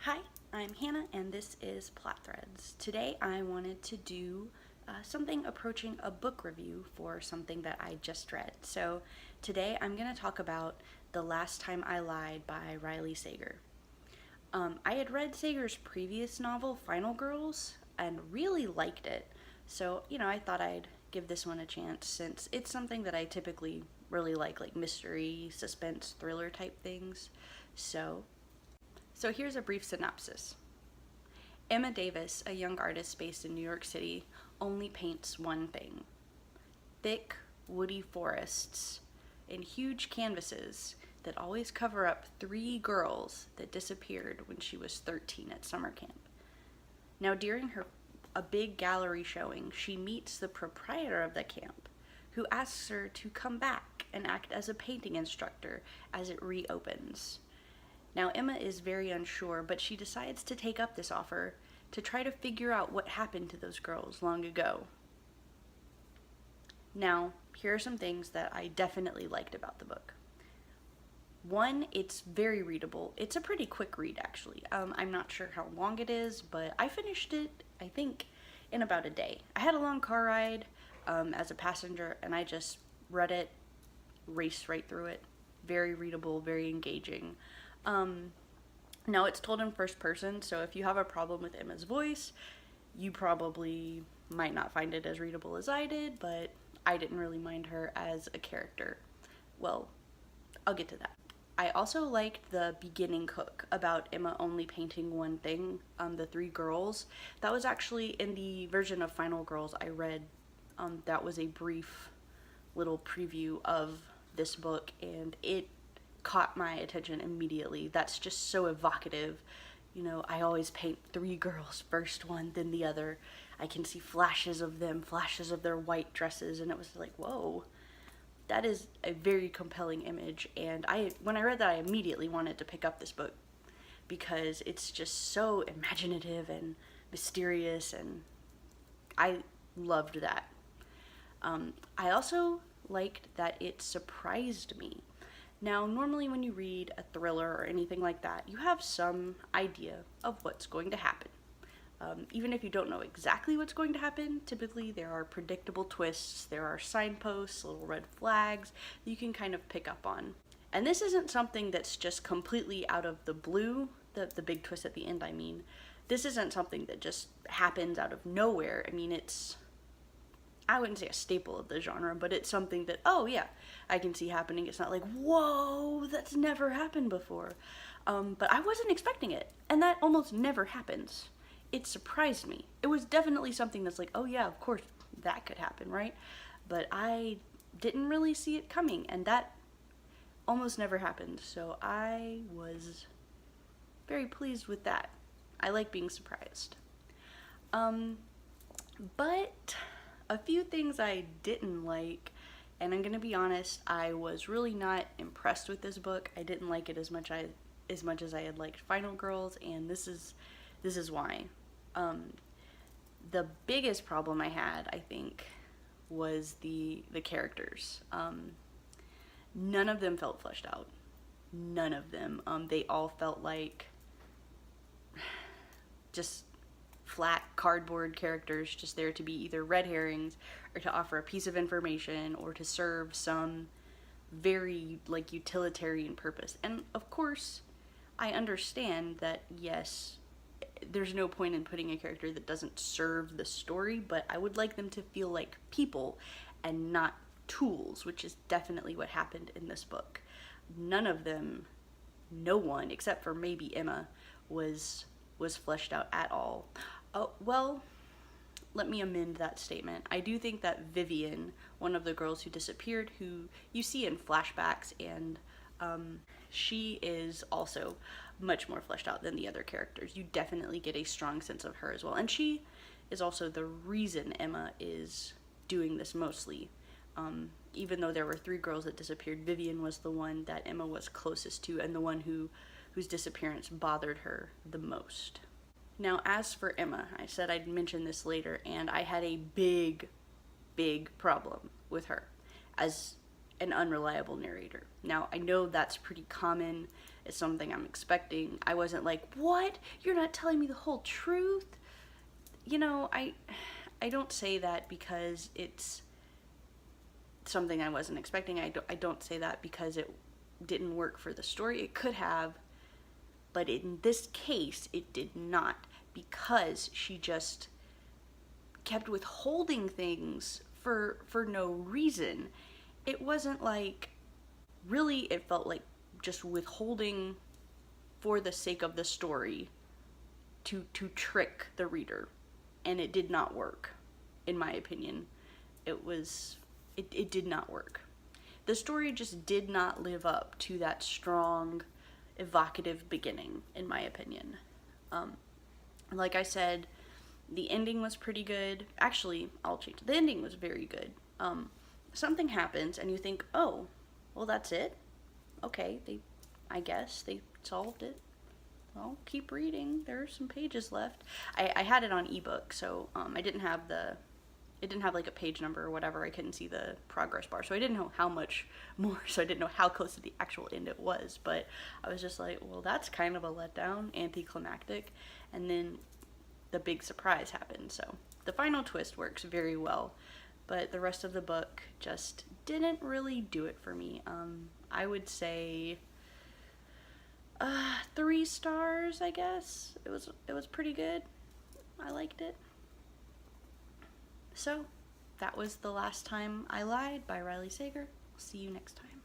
Hi, I'm Hannah and this is Plot Threads. Today I wanted to do something approaching a book review for something that I just read. So today I'm going to talk about The Last Time I Lied by Riley Sager. I had read Sager's previous novel, Final Girls, and really liked it. So, I thought I'd give this one a chance since it's something that I typically really like mystery, suspense, thriller type things. So here's a brief synopsis. Emma Davis, a young artist based in New York City, only paints one thing: thick, woody forests and huge canvases that always cover up 3 girls that disappeared when she was 13 at summer camp. Now, during a big gallery showing, she meets the proprietor of the camp, who asks her to come back and act as a painting instructor as it reopens. Now, Emma is very unsure, but she decides to take up this offer to try to figure out what happened to those girls long ago. Now, here are some things that I definitely liked about the book. One, it's very readable. It's a pretty quick read, actually. I'm not sure how long it is, but I finished it, I think, in about a day. I had a long car ride as a passenger, and I just read it, raced right through it. Very readable, very engaging. Now it's told in first person, so if you have a problem with Emma's voice, you probably might not find it as readable as I did, but I didn't really mind her as a character. Well, I'll get to that. I also liked the beginning hook about Emma only painting one thing, the 3 girls. That was actually in the version of Final Girls I read. That was a brief little preview of this book, and it caught my attention immediately. That's just so evocative. I always paint 3 girls, first one, then the other. I can see flashes of them, flashes of their white dresses, and it was like, whoa, that is a very compelling image. And when I read that, I immediately wanted to pick up this book because it's just so imaginative and mysterious, and I loved that. I also liked that it surprised me. Now, normally when you read a thriller or anything like that, you have some idea of what's going to happen. Even if you don't know exactly what's going to happen, typically there are predictable twists, there are signposts, little red flags that you can kind of pick up on. And this isn't something that's just completely out of the blue, the big twist at the end, I mean. This isn't something that just happens out of nowhere. I mean, I wouldn't say a staple of the genre, but it's something that, oh yeah, I can see happening. It's not like, whoa, that's never happened before. But I wasn't expecting it, and that almost never happens. It surprised me. It was definitely something that's like, oh yeah, of course, that could happen, right? But I didn't really see it coming, and that almost never happened, so I was very pleased with that. I like being surprised. But a few things I didn't like, and I'm gonna be honest, I was really not impressed with this book. I didn't like it as much as I had liked Final Girls, and this is why. The biggest problem I had, I think, was the characters. None of them felt fleshed out. None of them. They all felt like just flat cardboard characters, just there to be either red herrings or to offer a piece of information or to serve some very utilitarian purpose. And of course, I understand that, yes, there's no point in putting a character that doesn't serve the story, but I would like them to feel like people and not tools, which is definitely what happened in this book. None of them, no one except for maybe Emma, was fleshed out at all. Oh, well, let me amend that statement. I do think that Vivian, one of the girls who disappeared, who you see in flashbacks, and she is also much more fleshed out than the other characters. You definitely get a strong sense of her as well. And she is also the reason Emma is doing this mostly. Even though there were 3 girls that disappeared, Vivian was the one that Emma was closest to and the one whose disappearance bothered her the most. Now, as for Emma, I said I'd mention this later, and I had a big problem with her. As an unreliable narrator. Now, I know that's pretty common. It's something I'm expecting. I wasn't like, "What? You're not telling me the whole truth?" You know, I don't say that because it's something I wasn't expecting. I don't say that because it didn't work for the story. It could have, but in this case, it did not, because she just kept withholding things for no reason. It wasn't like, really, it felt like just withholding for the sake of the story to trick the reader, and it did not work, in my opinion. It did not work. The story just did not live up to that strong, evocative beginning, in my opinion. Like I said, the ending was pretty good. Actually, I'll change. The ending was very good. Something happens, and you think, "Oh, well, that's it. Okay, I guess they solved it. I'll keep reading. There are some pages left." I had it on ebook, so it didn't have like a page number or whatever. I couldn't see the progress bar, so I didn't know how much more. So I didn't know how close to the actual end it was. But I was just like, well, that's kind of a letdown, anticlimactic, and then the big surprise happened. So the final twist works very well, but the rest of the book just didn't really do it for me. I would say 3 stars, I guess. It was pretty good. I liked it. So that was The Last Time I Lied by Riley Sager. See you next time.